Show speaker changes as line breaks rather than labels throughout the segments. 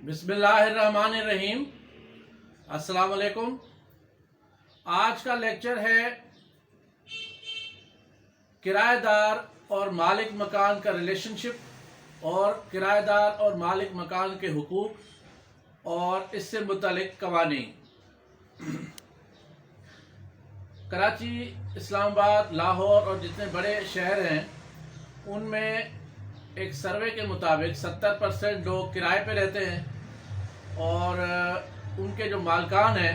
बिस्मिल्लाहिर्रहमानिर्रहीम। अस्सलाम वालेकुम। आज का लेक्चर है किराएदार और मालिक मकान का रिलेशनशिप और किराएदार और मालिक मकान के हुकूक और इससे मुतल्लिक कवानीन। कराची, इस्लामाबाद, लाहौर और जितने बड़े शहर हैं उनमें एक सर्वे के मुताबिक 70% लोग किराए पे रहते हैं और उनके जो मालकान हैं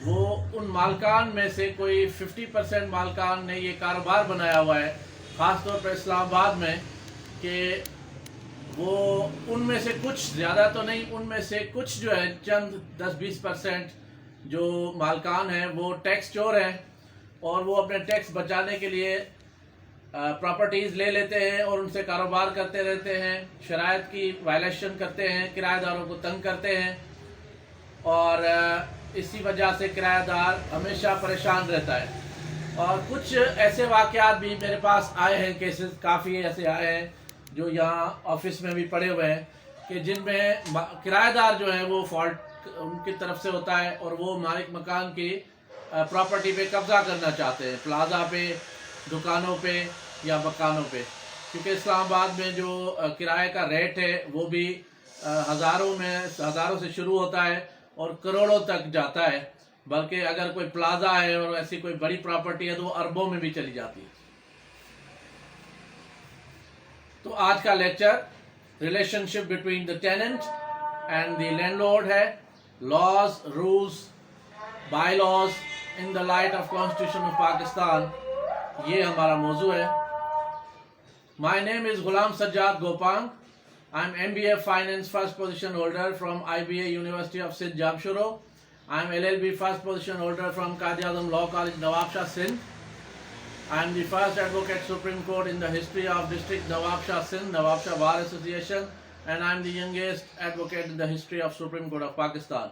वो उन मालकान में से कोई 50% मालकान ने ये कारोबार बनाया हुआ है, ख़ास तौर पर इस्लामाबाद में, कि वो उनमें से कुछ, ज़्यादा तो नहीं, उनमें से कुछ जो है चंद 10-20% जो मालकान हैं वो टैक्स चोर हैं और वो अपने टैक्स बचाने के लिए प्रॉपर्टीज़ ले लेते हैं और उनसे कारोबार करते रहते हैं, शराइत की वायलेशन करते हैं, किराएदारों को तंग करते हैं और इसी वजह से किराएदार हमेशा परेशान रहता है। और कुछ ऐसे वाक़यात भी मेरे पास आए हैं, केसेस काफ़ी ऐसे आए हैं जो यहाँ ऑफिस में भी पड़े हुए हैं कि जिनमें किराएदार जो है वो फॉल्ट उनकी तरफ से होता है और वो मालिक मकान की प्रॉपर्टी पे कब्ज़ा करना चाहते हैं, प्लाजा पे, दुकानों पे या मकानों पे, क्योंकि इस्लामाबाद में जो किराए का रेट है वो भी हज़ारों से शुरू होता है और करोड़ों तक जाता है, बल्कि अगर कोई प्लाजा है और ऐसी कोई बड़ी प्रॉपर्टी है तो वो अरबों में भी चली जाती है। तो आज का lecture relationship between the tenant and the landlord है, laws, rules, bylaws in the light of constitution of Pakistan, ये हमारा मौजू है। My name is Ghulam Sajjad Gopang. I am MBA Finance first position holder from IBA University of Sindh Jamshoro. I am LLB first position holder from Qazi-Azam Law College, Nawab Shah, Sindh. I am the first advocate Supreme Court in the history of District Nawab Shah, Sindh, Nawab Shah Bar Association, and I am the youngest advocate in the history of Supreme Court of Pakistan.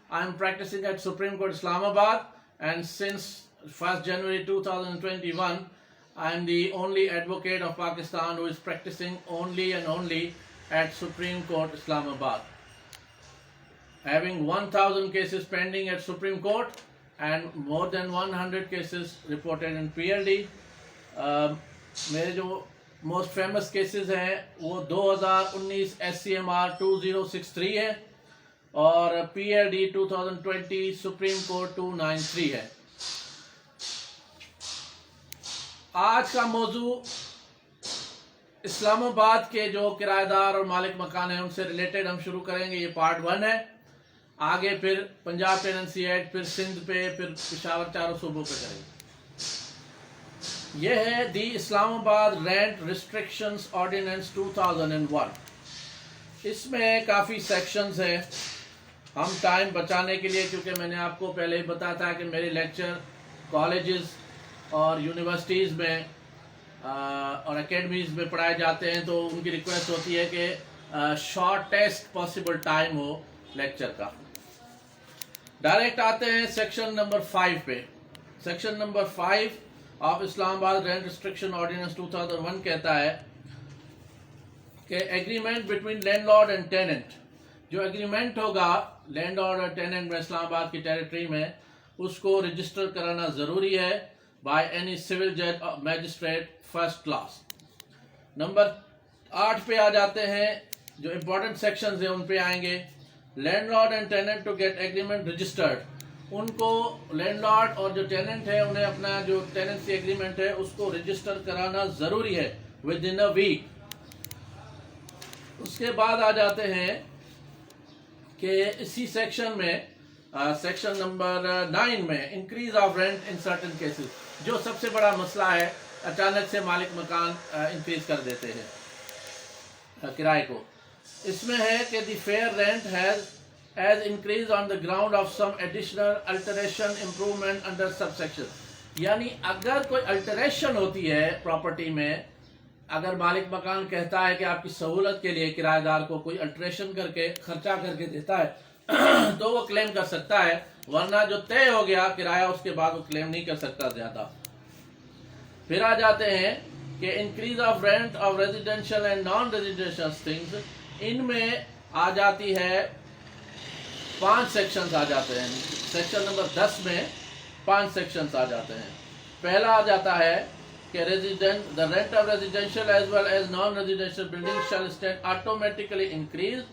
I am practicing at Supreme Court Islamabad, and since 1st January 2021, I am the only advocate of Pakistan who is practicing only and only at Supreme Court Islamabad, having 1000 cases pending at Supreme Court and more than 100 cases reported in PLD. मेरे जो most famous cases हैं वो 2019 SCMR 2063 है और PLD 2020 Supreme Court 293 है। आज का मौजू इस्लामाबाद के जो किराएदार और मालिक मकान हैं उनसे रिलेटेड हम शुरू करेंगे। ये पार्ट 1 है। आगे फिर पंजाब टेनेंसी एक्ट, फिर सिंध पे, फिर पेशावर, चारों सूबों पे करेंगे। ये है दी इस्लामाबाद रेंट रिस्ट्रिक्शंस ऑर्डिनेंस 2001। इसमें काफ़ी सेक्शंस हैं। हम टाइम बचाने के लिए, क्योंकि मैंने आपको पहले ही बताया था कि मेरे लेक्चर कॉलेजेस और यूनिवर्सिटीज़ में और एकेडमीज़ में पढ़ाए जाते हैं, तो उनकी रिक्वेस्ट होती है कि शॉर्टेस्ट पॉसिबल टाइम हो लेक्चर का। डायरेक्ट आते हैं सेक्शन नंबर 5 पे। Section number 5 of Islamabad rent restriction ordinance 2001 कहता है कि agreement between landlord and tenant, जो एग्रीमेंट होगा लैंडलॉर्ड और टेनेंट में इस्लामाबाद की टेरिटरी में, उसको रजिस्टर कराना ज़रूरी है बाय एनी सिविल जज और मैजिस्ट्रेट फर्स्ट क्लास। नंबर 8 पे आ जाते हैं, जो इम्पोर्टेंट सेक्शंस हैं उन पे आएंगे। Landlord and tenant to get agreement registered, उनको लैंडलॉर्ड और जो टेनेंट है उन्हें अपना जो टेनेंसी एग्रीमेंट है उसको रजिस्टर कराना ज़रूरी है विद इन अ वीक। उसके बाद आ जाते हैं कि इसी सेक्शन में सेक्शन नंबर 9 में increase of rent in certain cases, जो सबसे बड़ा मसला है, अचानक से मालिक मकान इंक्रीज कर देते हैं किराए को। इसमें है कि the fair rent has increase on the ground of some additional alteration improvement under sub section, यानी अगर कोई अल्टरेशन होती है प्रॉपर्टी में, अगर मालिक मकान कहता है कि आपकी सहूलत के लिए किराएदार को कोई अल्टरेशन करके खर्चा करके देता है तो वो क्लेम कर सकता है, वरना जो तय हो गया किराया उसके बाद वो क्लेम नहीं कर सकता ज़्यादा। फिर आ जाते हैं कि increase of rent of residential and non residential things, इनमें आ जाती है 5 सेक्शंस आ जाते हैं। सेक्शन नंबर 10 में 5 सेक्शंस आ जाते हैं। पहला आ जाता है कि resident the rent of residential as well as non residential building shall stand automatically increase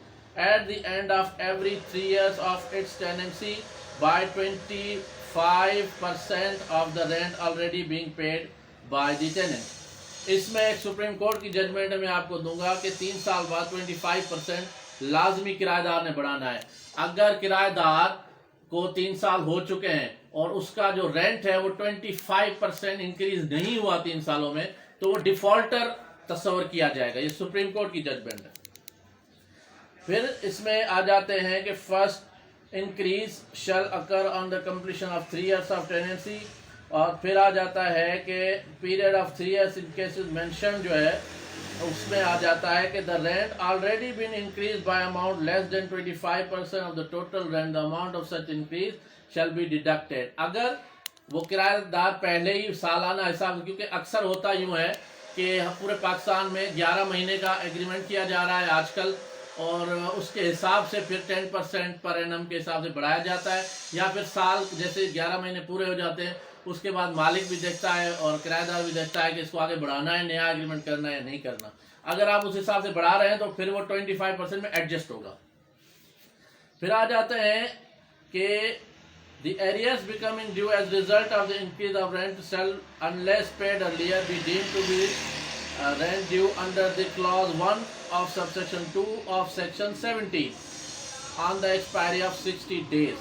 at the end of every 3 years of its tenancy by 25% of the rent already being paid by the tenant। इसमें एक supreme court की judgement में आपको दूंगा कि 3 साल बाद 25% लाजमी किराएदार ने बढ़ाना है। अगर किराएदार को 3 साल हो चुके हैं और उसका जो रेंट है वो 25% इंक्रीज नहीं हुआ 3 सालों में, तो वो डिफॉल्टर तस्वर किया जाएगा। ये सुप्रीम कोर्ट की जजमेंट है। फिर इसमें आ जाते हैं कि first increase shall occur on the completion of 3 years of tenancy, और फिर आ जाता है कि period of 3 years in cases mention जो है उसमें आ जाता है कि the rent already been increase by amount less than 25% of the total rent, the amount of such increase shall be deducted. अगर वो किराएदार पहले ही सालाना हिसाब, क्योंकि अक्सर होता यूँ है कि पूरे पाकिस्तान में 11 महीने का एग्रीमेंट किया जा रहा है आजकल, और उसके हिसाब से फिर 10% पर एनम के हिसाब से बढ़ाया जाता है, या फिर साल जैसे 11 महीने पूरे हो जाते हैं उसके बाद मालिक भी देखता है और किराएदार भी देखता है कि इसको आगे बढ़ाना है, नया एग्रीमेंट करना है या नहीं करना। अगर आप उस हिसाब से बढ़ा रहे हैं तो फिर वो 25% में एडजस्ट होगा। फिर आ जाते हैं कि the arrears becoming due as result of the increase of rent shall unless paid earlier be deemed to be rent due under the clause 1 of subsection 2 of section 17 on the expiry of 60 days।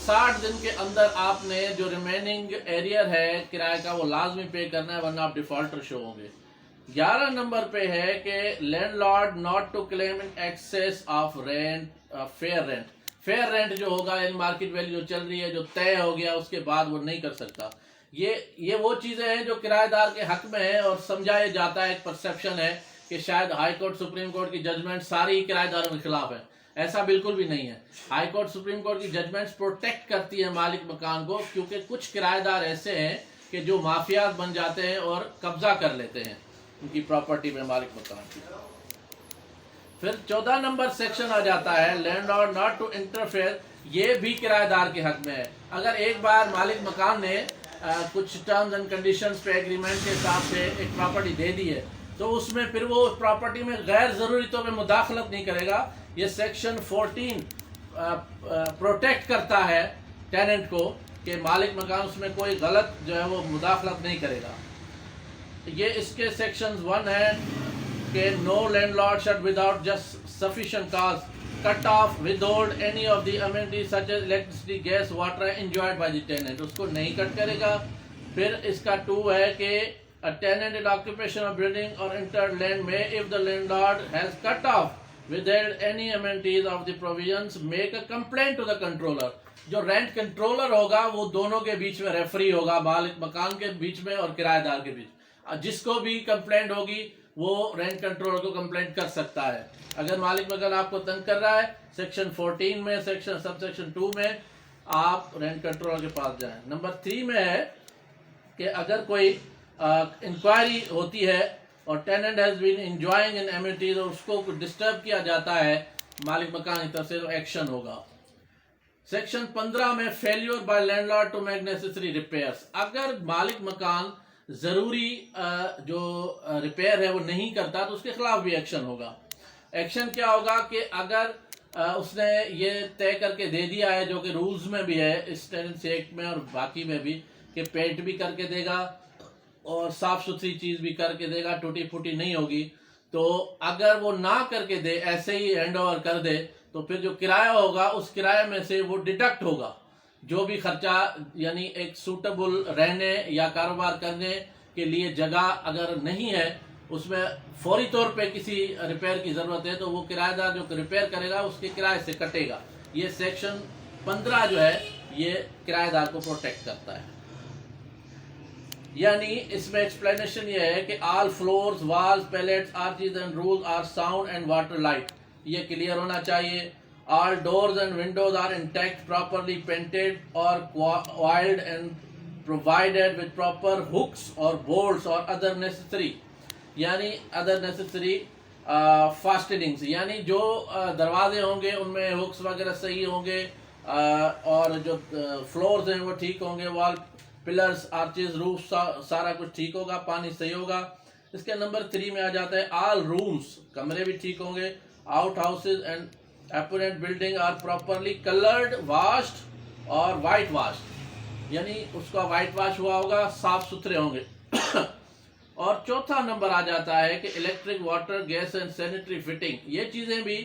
60 दिन के अंदर आपने जो remaining arrear है किराए का वो लाजमी पे करना है, वरना आप डिफॉल्टर शो होंगे। 11 नंबर पे है कि landlord not to claim in excess of rent fair rent. Fair rent जो होगा यानी मार्केट वैल्यू जो चल रही है, जो तय हो गया, उसके बाद वो नहीं कर सकता। ये वो चीजें हैं जो किराएदार के हक में है और समझाया जाता है। एक परसेप्शन है कि शायद हाई कोर्ट सुप्रीम कोर्ट की जजमेंट सारी किराएदारों के खिलाफ है, ऐसा बिल्कुल भी नहीं है। हाई कोर्ट सुप्रीम कोर्ट की जजमेंट्स प्रोटेक्ट करती है मालिक मकान को, क्योंकि कुछ किराएदार ऐसे हैं कि जो माफियाज बन जाते हैं और कब्जा कर लेते हैं उनकी प्रॉपर्टी में, मालिक मकान की। फिर 14 नंबर सेक्शन आ जाता है लैंडलॉर्ड नॉट टू इंटरफेयर। ये भी किराएदार के हक में है। अगर एक बार मालिक मकान ने कुछ टर्म्स एंड कंडीशंस पे एग्रीमेंट के हिसाब से एक प्रॉपर्टी दे दी है, तो उसमें फिर वो प्रॉपर्टी में गैर जरूरी तो में मुदाखलत नहीं करेगा। ये सेक्शन 14 प्रोटेक्ट करता है टेनेंट को कि मालिक मकान उसमें कोई गलत जो है वो मुदाखलत नहीं करेगा। ये इसके सेक्शन 1 है कि no landlord shut without just sufficient cause cut off withhold any of the amenities such as electricity gas water enjoyed by the tenant, उसको नहीं कट करेगा। फिर इसका 2 है कि a tenant in occupation of building or entered land may, if the landlord has cut off withheld any amenities of the provisions, make a complaint to the controller। जो rent controller होगा वो दोनों के बीच में रेफरी होगा, मालिक मकान के बीच में और किराएदार के बीच। जिसको भी कंप्लेंट होगी वो रेंट कंट्रोलर को कंप्लेंट कर सकता है। अगर मालिक मकान आपको तंग कर रहा है, सेक्शन 14 में सबसेक्शन 2 में आप रेंट कंट्रोलर के पास जाएं। नंबर 3 में है कि अगर कोई इंक्वायरी होती है और tenant has been enjoying in amenities और उसको डिस्टर्ब किया जाता है मालिक मकान की तरफ से, तो एक्शन होगा। सेक्शन 15 में failure by landlord to make necessary repairs. अगर मालिक मकान जरूरी जो रिपेयर है वो नहीं करता तो उसके खिलाफ भी एक्शन होगा। एक्शन क्या होगा कि अगर उसने ये तय करके दे दिया है, जो कि रूल्स में भी है इस टेनेंसी एक्ट में और बाकी में भी, कि पेंट भी करके देगा और साफ सुथरी चीज भी करके देगा, टूटी फूटी नहीं होगी, तो अगर वो ना करके दे, ऐसे ही हैंड ओवर कर दे, तो फिर जो किराया होगा उस किराए में से वो डिडक्ट होगा। जो भी खर्चा यानी एक सूटेबल रहने या कारोबार करने के लिए जगह अगर नहीं है, उसमें फौरी तौर पे किसी रिपेयर की जरूरत है, तो वो किराएदार जो रिपेयर करेगा उसके किराए से कटेगा। ये सेक्शन 15 जो है ये किराएदार को प्रोटेक्ट करता है। यानी इसमें एक्सप्लेनेशन ये है कि all floors, walls, pallets, arches and roofs are sound and watertight, ये क्लियर होना चाहिए। All doors and windows are intact, properly painted और wild and provided with proper hooks और बोल्ट्स और अदर नेसेसरी, यानी अदर नेसेसरी फास्टनिंग्स, यानी जो दरवाजे होंगे उनमें हुक्स वगैरह सही होंगे, और जो फ्लोर्स हैं वो ठीक होंगे, वॉल पिलर्स आर्चेस रूफ सारा कुछ ठीक होगा, पानी सही होगा। इसके नंबर 3 में आ जाता है ऑल रूम्स, कमरे भी ठीक होंगे, outhouses and appurtenant building are properly coloured washed और वाइट वाश्ड, यानी उसका वाइट वाश हुआ होगा, साफ सुथरे होंगे। और चौथा नंबर आ जाता है कि electric, water, gas and sanitary fitting, ये चीजें भी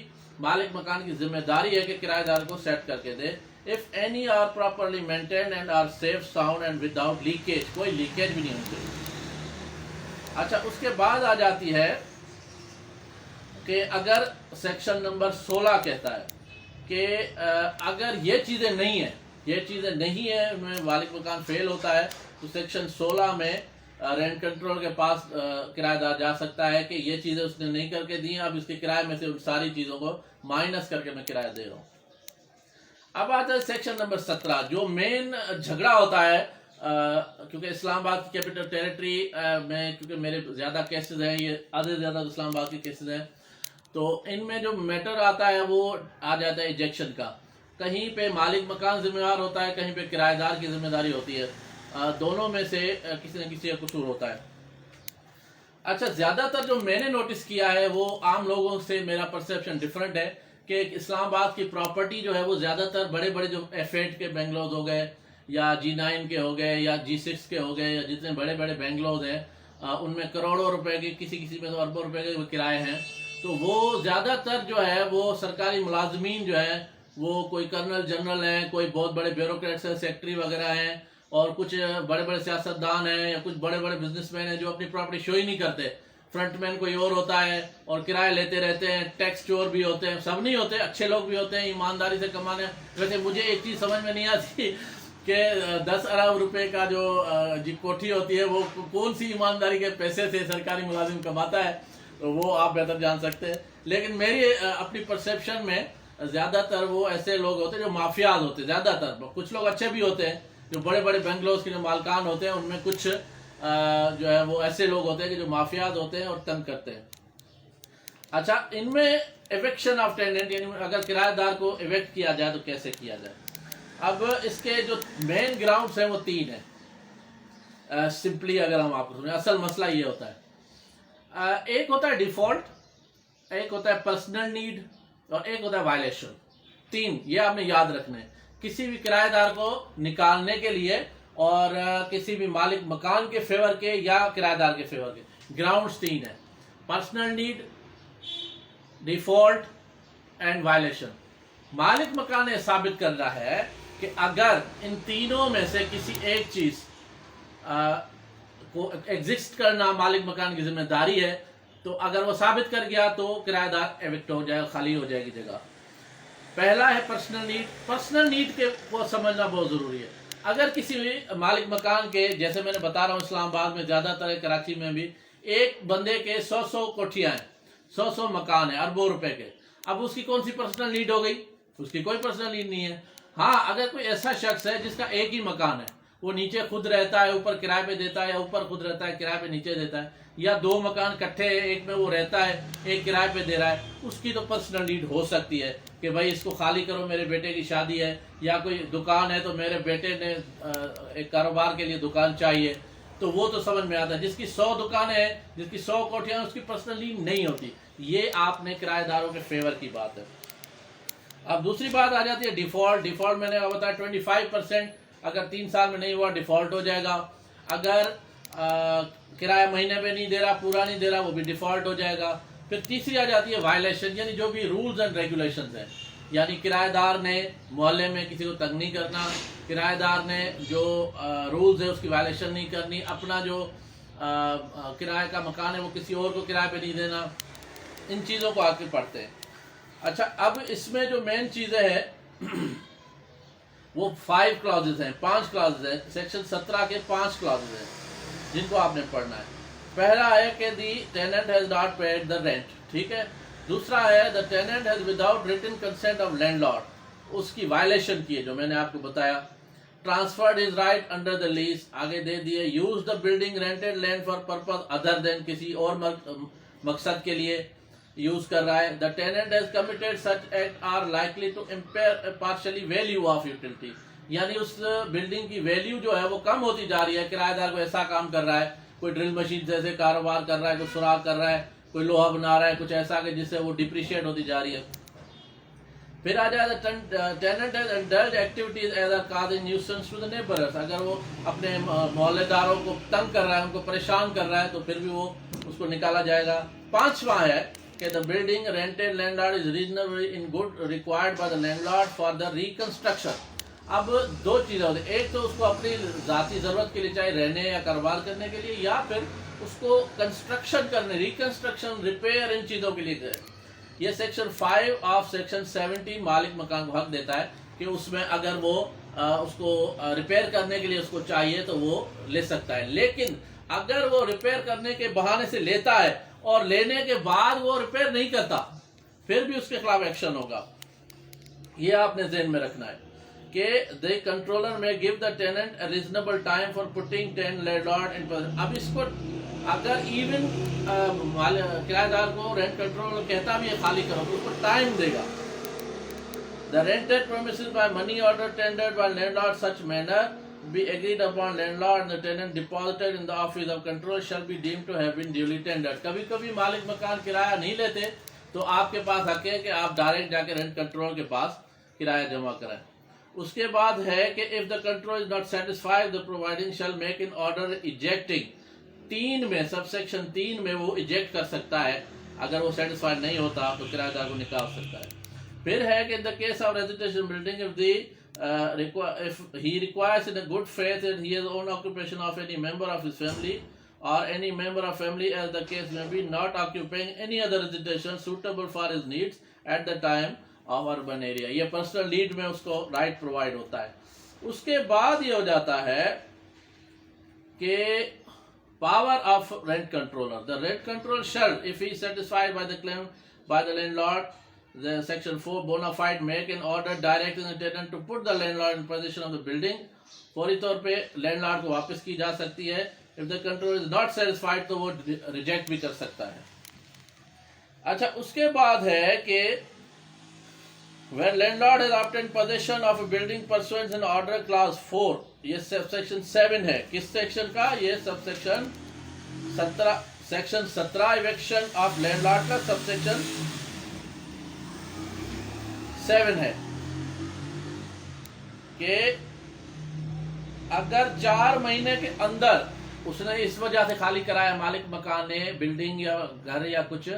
मालिक मकान की जिम्मेदारी है कि किराएदार को सेट करके दे। If any are properly maintain and are safe, sound and without leakage, कोई लीकेज भी नहीं होनी चाहिए। अच्छा, उसके बाद आ जाती है कि अगर सेक्शन नंबर 16 कहता है कि अगर ये चीजें नहीं है, ये चीजें नहीं है, उनमें मालिक मकान फेल होता है, तो सेक्शन 16 में रेंट कंट्रोल के पास किराएदार जा सकता है कि ये चीजें उसने नहीं करके दी, अब इसके किराए में से उन सारी चीजों को माइनस करके मैं किराया दे रहा हूँ। अब आता है सेक्शन नंबर 17, जो मेन झगड़ा होता है, क्योंकि इस्लामाबाद की कैपिटल टेरिटरी में, क्योंकि मेरे ज्यादा केसेस हैं, ये आधे से ज्यादा इस्लामाबाद के केसेस हैं, तो इनमें जो मैटर आता है वो आ जाता है इजेक्शन का। कहीं पे मालिक मकान जिम्मेदार होता है, कहीं पे किराएदार की जिम्मेदारी होती है, दोनों में से किसी न किसी का कसूर होता है। अच्छा, ज्यादातर जो मैंने नोटिस किया है वो आम लोगों से मेरा परसेप्शन डिफरेंट है कि इस्लामाबाद की प्रॉपर्टी जो है वो ज्यादातर बड़े बड़े जो F8 के बेंगलोज हो गए, या G9 के हो गए, या G6 के हो गए, या जितने बड़े बड़े बेंगलोज हैं उनमें करोड़ों रुपए के, किसी किसी में तो अरबों रुपए के किराए हैं। तो वो ज्यादातर जो है वो सरकारी मुलाजमीन जो है, वो कोई कर्नल जनरल हैं, कोई बहुत बड़े ब्यूरोक्रेट्स हैं, सेक्रेटरी वगैरह हैं, और कुछ बड़े बड़े सियासतदान हैं, या कुछ बड़े बड़े बिजनेसमैन हैं जो अपनी प्रॉपर्टी शो ही नहीं करते। फ्रंटमैन कोई और होता है और किराए लेते रहते हैं, टैक्स चोर भी होते हैं, सब नहीं होते, अच्छे लोग भी होते हैं, ईमानदारी से कमाने। वैसे मुझे एक चीज समझ में नहीं आती कि 10 अरब रुपए का जो कोठी होती है वो कौन सी ईमानदारी के पैसे से सरकारी मुलाजिम कमाता है, तो वो आप बेहतर जान सकते हैं। लेकिन मेरी अपनी परसेप्शन में ज्यादातर वो ऐसे लोग होते हैं जो माफियाज होते हैं, ज्यादातर। कुछ लोग अच्छे भी होते हैं, जो बड़े बड़े बेंगलोर के जो मालकान होते हैं उनमें कुछ जो है वो ऐसे लोग होते हैं कि जो माफियाज होते हैं और तंग करते हैं। अच्छा, इनमें एविक्शन ऑफ टेनेंट, यानी अगर किराएदार को एविक्ट किया जाए तो कैसे किया जाए। अब इसके जो मेन ग्राउंड्स हैं वो 3 हैं। सिंपली अगर हम आपको सुने, असल मसला ये होता है, एक होता है डिफॉल्ट, एक होता है पर्सनल नीड, और एक होता है वायलेशन। 3 ये आपने याद रखना है किसी भी किराएदार को निकालने के लिए, और किसी भी मालिक मकान के फेवर के या किराएदार के फेवर के। ग्राउंड्स 3 है, personal need, default and violation. मालिक मकान ने साबित करना है कि अगर इन तीनों में से किसी एक चीज को एग्जिस्ट करना मालिक मकान की जिम्मेदारी है, तो अगर वो साबित कर गया तो किराएदार एविक्ट हो जाएगा, खाली हो जाएगी जगह। पहला है पर्सनल नीड। पर्सनल नीड के को समझना बहुत जरूरी है। अगर किसी भी मालिक मकान के, जैसे मैंने बता रहा हूँ इस्लामाबाद में ज्यादातर, कराची में भी, एक बंदे के 100 कोठियां हैं, 100 मकान है अरबों रुपए के। अब उसकी कौन सी पर्सनल नीड हो गई? उसकी कोई पर्सनल नीड नहीं है। हाँ, अगर कोई ऐसा शख्स है जिसका एक ही मकान है, वो नीचे खुद रहता है, ऊपर किराए पे देता है, या ऊपर खुद रहता है किराए पे नीचे देता है, या 2 मकान इकट्ठे हैं, एक में वो रहता है, एक किराए पे दे रहा है, उसकी तो पर्सनल नीड हो सकती है कि भाई इसको खाली करो, मेरे बेटे की शादी है, या कोई दुकान है तो मेरे बेटे ने एक कारोबार के लिए दुकान चाहिए, तो वो तो समझ में आता है। जिसकी 100 दुकानें हैं, जिसकी 100 कोठियां हैं, उसकी पर्सनल नीड नहीं होती। ये आपने किराएदारों के फेवर की बात है। अब दूसरी बात आ जाती है डिफॉल्ट। डिफॉल्ट मैंने बताया 25%, अगर 3 साल में नहीं हुआ डिफॉल्ट हो जाएगा। अगर किराया महीने पे नहीं दे रहा, पूरा नहीं दे रहा, वो भी डिफॉल्ट हो जाएगा। फिर तीसरी आ जाती है वायलेशन, यानी जो भी रूल्स एंड रेगुलेशंस हैं, यानी किराएदार ने मोहल्ले में किसी को तंग नहीं करना, किराएदार ने जो रूल्स है उसकी वायलेशन नहीं करनी, अपना जो किराए का मकान है वो किसी और को किराए पे नहीं देना। इन चीज़ों को आके पढ़ते हैं। अच्छा, अब इसमें जो मेन चीज़ें हैं वो 5 क्लॉजेज हैं, 5 क्लॉजेज हैं। सेक्शन 17 के 5 क्लॉजेज हैं जिनको आपने पढ़ना है। पहला है कि the tenant has not paid the rent, ठीक है। दूसरा है the tenant has without written consent of landlord, उसकी वायलेशन की है जो मैंने आपको बताया। Transferred his right under the lease, आगे दे दिए। Use the building rented land for purpose other than, किसी और मकसद के लिए। यूज कर रहा है। The tenant has committed such act are likely to impair partially value of utility, यानी उस बिल्डिंग की वैल्यू जो है वो कम होती जा रही है। किराएदार को ऐसा काम कर रहा है, कोई ड्रिल मशीन जैसे कारोबार कर रहा है, कोई सुराख कर रहा है, कोई लोहा बना रहा है, कुछ ऐसा कि जिससे वो डिप्रिशिएट होती जा रही है। फिर आ जाए tenant has indulged activities as a causing nuisance to the neighbours, अगर वो अपने मोहल्लेदारों को तंग कर रहा है, उनको परेशान कर रहा है, तो फिर भी वो उसको निकाला जाएगा। पांचवा है कि the building rented landlord is reasonable in good required by the landlord for the reconstruction. अब दो चीजें होती है, एक तो उसको अपनी जाती जरूरत के लिए, चाहे रहने या कारोबार करने के लिए, या फिर उसको कंस्ट्रक्शन करने, रिकंस्ट्रक्शन, रिपेयर, इन चीजों के लिए। ये सेक्शन 5 ऑफ सेक्शन 17 मालिक मकान को हक देता है कि उसमें अगर वो उसको रिपेयर करने के लिए उसको चाहिए तो वो ले सकता है। लेकिन अगर वो रिपेयर करने के बहाने से लेता है और लेने के बाद वो रिपेयर नहीं करता, फिर भी उसके खिलाफ एक्शन होगा। ये आपने ध्यान में रखना है कि the controller may give the tenant a reasonable time for putting ten landlord in position. अब इसको अगर इवन किराएदार को रेंट कंट्रोलर कहता भी है खाली करो, तो उसको टाइम देगा। The rented premises by money order tendered by landlord such manner be agreed upon landlord and the tenant deposited in the office of control shall be deemed to have been duly tendered। कभी कभी मालिक मकान किराया नहीं लेते तो आपके पास हक है कि आप डायरेक्ट जाके रेंट कंट्रोल के पास किराया जमा कराएं। उसके बाद है कि if the control is not satisfied the providing shell make in order ejecting. 3 में सबसेक्शन 3 में वो इजेक्ट कर सकता है, अगर वो सेटिस्फाइड नहीं होता तो किराएदार को निकाल सकता है। फिर है कि in the case of residential building if the if he requires in a good faith that he has own occupation of any member of his family or any member of family as the case may be, not occupying any other residential suitable for his needs at the time of urban area। ये personal need में उसको right provide होता है। उसके बाद ये हो जाता है कि power of rent controller, the rent control shall if he satisfied by the claim by the landlord the section 4 bona fide make an order directing the tenant to put the landlord in possession of the building। फौरी तौर पे landlord को वापस की जा सकती है। if the control is not satisfied तो वो रिजेक्ट भी कर सकता है। अच्छा, उसके बाद है कि when landlord has obtained possession of a building pursuant to order clause 4, ये सेक्शन 7 है। किस सेक्शन का? ये सबसेक्शन 17, सेक्शन 17 इवेक्शन ऑफ लैंडलॉर्ड का सबसेक्शन 7 है कि अगर 4 महीने के अंदर उसने इस वजह से खाली कराया, मालिक मकान ने बिल्डिंग या घर या कुछ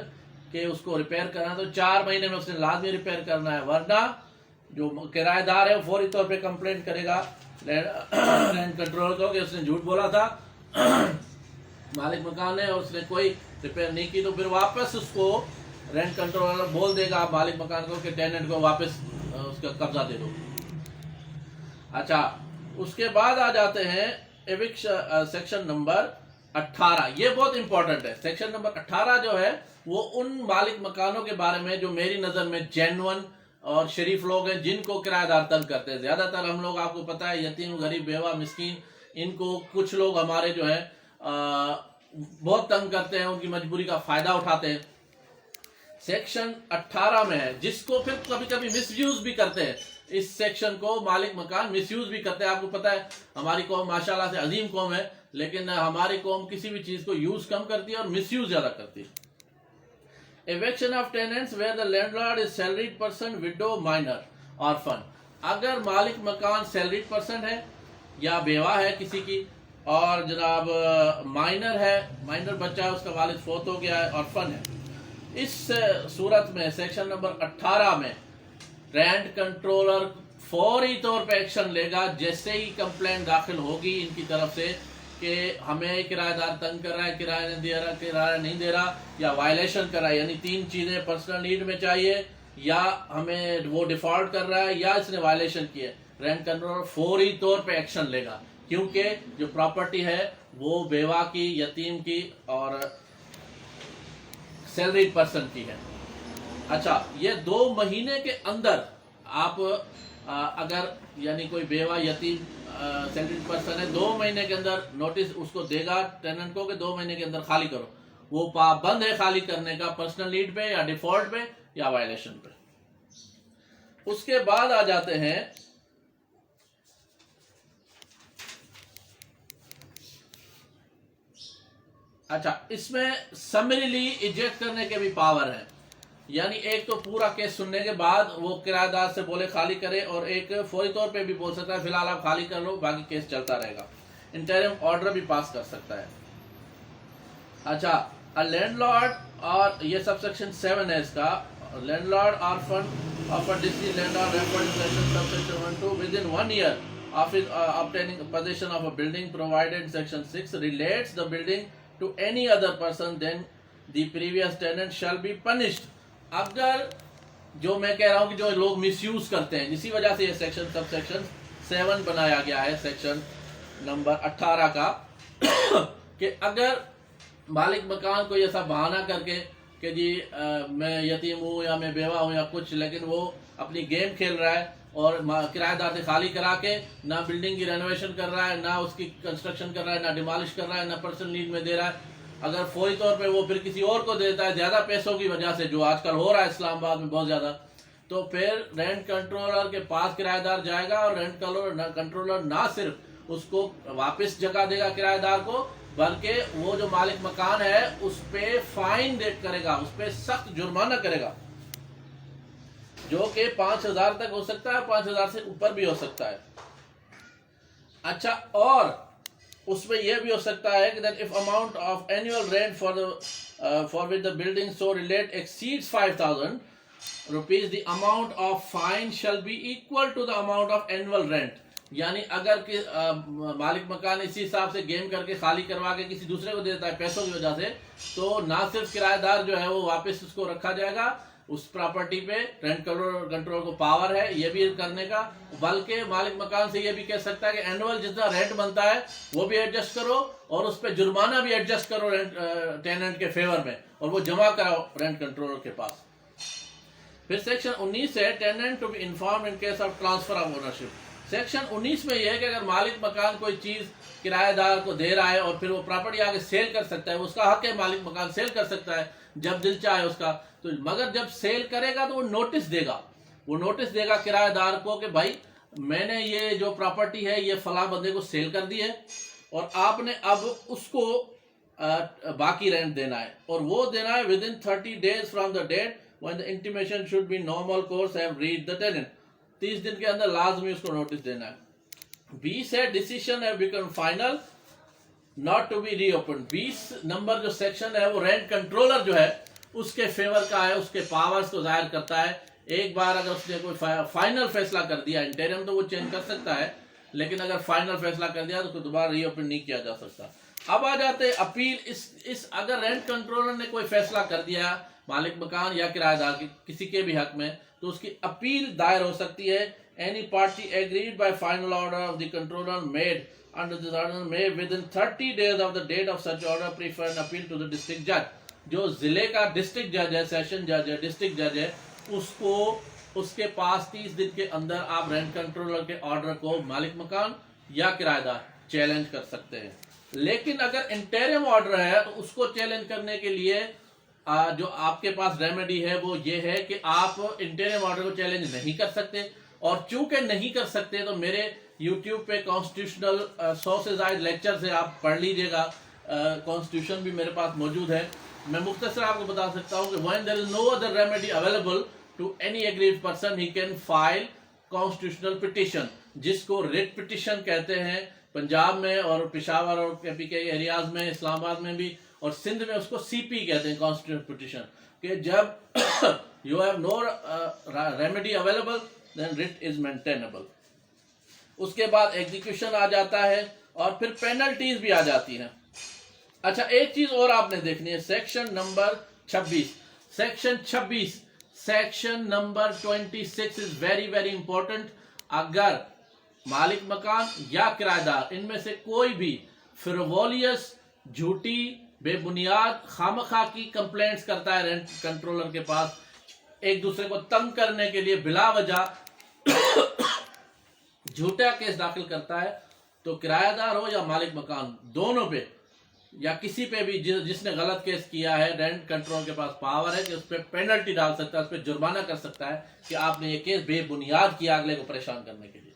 के उसको रिपेयर करना, तो 4 महीने में उसने लाजमी रिपेयर करना है, वरना जो किराएदार है वो फौरी तौर पे कंप्लेंट करेगा रेंट कंट्रोलर को कि उसने झूठ बोला था मालिक मकान ने और उसने कोई रिपेयर नहीं की। तो फिर वापस उसको रेंट कंट्रोलर बोल देगा मालिक मकान को कि टेनेंट को वापस उसका कब्जा दे दो। अच्छा, उसके बाद आ जाते हैं एविक्शन सेक्शन नंबर 18। ये बहुत इंपॉर्टेंट है। सेक्शन नंबर 18 जो है वो उन मालिक मकानों के बारे में जो मेरी नजर में जेन्युइन और शरीफ लोग हैं, जिनको किराएदार तंग करते हैं। ज्यादातर हम लोग, आपको पता है, यतीम, गरीब, बेवा, मिस्कीन, इनको कुछ लोग हमारे जो है बहुत तंग करते हैं, उनकी मजबूरी का फायदा उठाते हैं। सेक्शन 18 में है, जिसको फिर कभी कभी मिसयूज भी करते हैं। इस सेक्शन को मालिक मकान मिसयूज भी करते हैं। आपको पता है हमारी कौम माशाल्लाह से अजीम कौम है, लेकिन हमारी कौम किसी भी चीज को यूज कम करती है और मिसयूज ज्यादा करती है। Eviction of tenants where the landlord is salaried person, widow, minor, orphan. अगर मालिक मकान सैलरीड पर्सन है या बेवा है किसी की, और जनाब माइनर है, माइनर बच्चा है, उसका वालिद फौत हो गया है, ऑर्फन है, इस सूरत में सेक्शन नंबर 18 में रेंट कंट्रोलर फौरी तौर पे एक्शन लेगा जैसे ही कंप्लेंट दाखिल होगी इनकी तरफ से कि हमें किराएदार तंग कर रहा है, किराया नहीं दे रहा, किराया नहीं दे रहा, या वायलेशन कर रहा है, यानी 3 चीजें पर्सनल नीड में चाहिए, या हमें वो डिफॉल्ट कर रहा है, या इसने वायलेशन की है। रेंट कंट्रोलर फौरी तौर पे एक्शन लेगा, क्योंकि जो प्रॉपर्टी है वो बेवा की, यतीम की और सैलरीड पर्सन की है। अच्छा, ये 2 महीने के अंदर आप अगर यानी कोई बेवा, यतीम, सैलरीड पर्सन है, 2 महीने के अंदर नोटिस उसको देगा टेनेंट को कि 2 महीने के अंदर खाली करो। वो पाबंद है खाली करने का, पर्सनल नीड पे या डिफॉल्ट पे या वायलेशन पे। उसके बाद आ जाते हैं अच्छा, इसमें समरीली इजेक्ट करने के भी पावर है, यानी एक तो पूरा केस सुनने के बाद वो किराएदार से बोले खाली करे, और एक फौरी तौर पे भी बोल सकता है फिलहाल आप खाली कर लो, बाकी केस चलता रहेगा। इंटरिम ऑर्डर भी पास कर सकता है। अच्छा, अ लैंडलॉर्ड, और ये सबसेक्शन 7 है इसका, लैंडलॉर्ड और fund of a district landlord referred to section subsection 1-2 with in 1 year of his obtaining possession of a building provided in section 6 relates the building to any other person then the previous tenant shall be punished। अगर जो मैं कह रहा हूं कि जो लोग misuse करते हैं, इसी वजह से ये सेक्शन सबसेक्शन 7 बनाया गया है, सेक्शन नंबर 18 का कि अगर मालिक मकान को ये सब बहाना करके कि जी मैं यतीम हूँ या मैं बेवा हूँ या कुछ, लेकिन वो अपनी गेम खेल रहा है और किराएदार से खाली करा के ना बिल्डिंग की रेनोवेशन कर रहा है, ना उसकी कंस्ट्रक्शन कर रहा है, ना डिमोलिश कर रहा है, ना पर्सनल नीड में दे रहा है, अगर फौरी तौर पे वो फिर किसी और को देता है ज़्यादा पैसों की वजह से, जो आजकल हो रहा है इस्लामाबाद में बहुत ज़्यादा, तो फिर रेंट कंट्रोलर के पास किराएदार जाएगा और रेंट कंट्रोलर ना सिर्फ उसको वापस जगह देगा किराएदार को, बल्कि वो जो मालिक मकान है उस पे फाइन करेगा, उस पे सख्त जुर्माना करेगा, जो कि 5,000 तक हो सकता है, 5,000 से ऊपर भी हो सकता है। अच्छा, और उसमें यह भी हो सकता है कि that if amount of annual rent for with the building so relate exceeds 5,000 rupees, the amount of fine shall be equal to the amount of annual rent. यानी अगर कि मालिक मकान इसी हिसाब से गेम करके खाली करवा के किसी दूसरे को देता है पैसों की वजह से, तो ना सिर्फ किराएदार जो है वो वापस उसको रखा जाएगा उस प्रॉपर्टी पे, रेंट कंट्रोल को पावर है ये भी करने का, बल्कि मालिक मकान से ये भी कह सकता है कि एनुअल जितना रेंट बनता है वो भी एडजस्ट करो और उस पर जुर्माना भी एडजस्ट करो टेनेंट के फेवर में, और वो जमा कराओ रेंट कंट्रोलर के पास। फिर सेक्शन 19 है tenant to be inform in case of transfer of ownership. Section 19 में यह है कि अगर मालिक मकान कोई चीज किराएदार को दे रहा है और फिर वो प्रॉपर्टी आगे सेल कर सकता है, उसका हक है, मालिक मकान सेल कर सकता है जब दिल चाहे उसका, तो मगर जब सेल करेगा तो वो नोटिस देगा किराएदार को कि भाई मैंने ये जो प्रॉपर्टी है ये फला बंदे को सेल कर दी है और आपने अब उसको बाकी रेंट देना है, और वो देना है with in 30 days from the date when the intimation should be normal course have reached the tenant. 30 दिन के अंदर लाजमी उसको नोटिस देना है। 20 है decision have become final not to be reopen. 20 number जो सेक्शन है वो रेंट कंट्रोलर जो है उसके फेवर का है, उसके पावर्स को जाहिर करता है। एक बार अगर उसने कोई फाइनल फैसला कर दिया, इंटरिम तो वो चेंज कर सकता है, लेकिन अगर फाइनल फैसला कर दिया तो उसको दोबारा रीओपन नहीं किया जा सकता। अब आ जाते अपील। इस अगर रेंट कंट्रोलर ने कोई फैसला कर दिया मालिक मकान या किराएदार की किसी के भी हक में, तो उसकी अपील दायर हो सकती है। Any party agreed by final order of the controller made under this order may with in 30 days of the date of such order prefer an appeal to the district जज। जो जिले का डिस्ट्रिक्ट जज है, सेशन जज है, district जज है, उसको उसके पास 30 दिन के अंदर आप रेंट कंट्रोलर के ऑर्डर को मालिक मकान या किराएदार चैलेंज कर सकते हैं। लेकिन अगर इंटरिम ऑर्डर है तो उसको चैलेंज करने के लिए जो आपके पास रेमेडी है वो ये है कि आप इंटरिम ऑर्डर को चैलेंज नहीं कर सकते, और चूंकि नहीं कर सकते तो मेरे यूट्यूब पे कॉन्स्टिट्यूशनल 100 से ज्यादा लेक्चर से आप पढ़ लीजिएगा। कॉन्स्टिट्यूशन भी मेरे पास मौजूद है। मैं मुख्तसर आपको बता सकता हूँ कि when there is no other remedy available to any agreed person he can file constitutional petition, जिसको रिट पिटिशन कहते हैं पंजाब में और पेशावर और के एरियाज में, इस्लामाबाद में भी, और सिंध में उसको सीपी कहते हैं, कॉन्स्टिट्यूशनल पिटिशन। कि जब you have no remedy available then writ is maintainable. उसके बाद एग्जीक्यूशन आ जाता है और फिर पेनल्टीज भी आ जाती हैं। अच्छा, एक चीज और आपने देखनी है, section number 26। Section number 26 is very very important. अगर मालिक मकान या किराएदार इनमें से कोई भी फ्रिवोलियस, झूठी, बेबुनियाद, खामखा की कंप्लेंट्स करता है रेंट कंट्रोलर के पास, एक दूसरे को तंग करने के लिए बिला वजह झूठा केस दाखिल करता है, तो किराएदार हो या मालिक मकान दोनों पे या किसी पे भी जिसने गलत केस किया है, रेंट कंट्रोल के पास पावर है कि उस पर पेनल्टी डाल सकता है, उस पर जुर्माना कर सकता है कि आपने ये केस बेबुनियाद किया अगले को परेशान करने के लिए।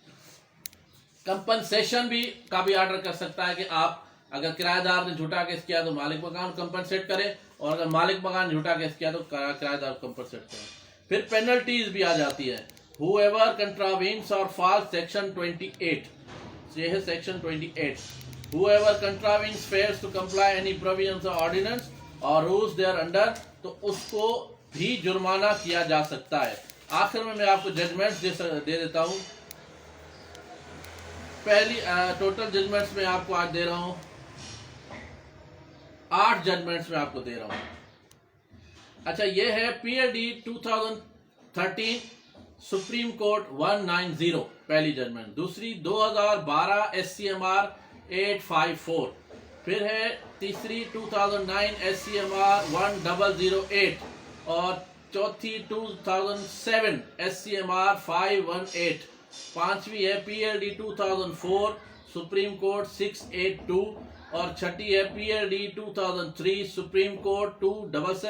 कंपनसेशन भी का भी ऑर्डर कर सकता है कि आप अगर किराएदार ने झूठा केस किया तो मालिक मकान कंपनसेट करे, और अगर मालिक मकान झूठा केस किया तो किराएदार कंपनसेट करे। फिर पेनल्टीज भी आ जाती है। Whoever contravenes or falls section 28, ये है section 28। Whoever contravenes fails to comply any provisions of ordinance or rules there under, तो उसको भी जुर्माना किया जा सकता है। आखिर में मैं आपको जजमेंट्स दे देता हूँ। पहली टोटल जजमेंट्स में आपको आज दे रहा हूँ 8 जजमेंट्स में आपको दे रहा हूँ। अच्छा, ये है PLD 2013 सुप्रीम कोर्ट 190 पहली जजमेंट। दूसरी 2012 SCMR 854। फिर है तीसरी 2009 SCMR 1008 और चौथी 2007 SCMR 518। पांचवी है PLD 2004 सुप्रीम कोर्ट 682 और छठी है PLD 2003 सुप्रीम कोर्ट 277।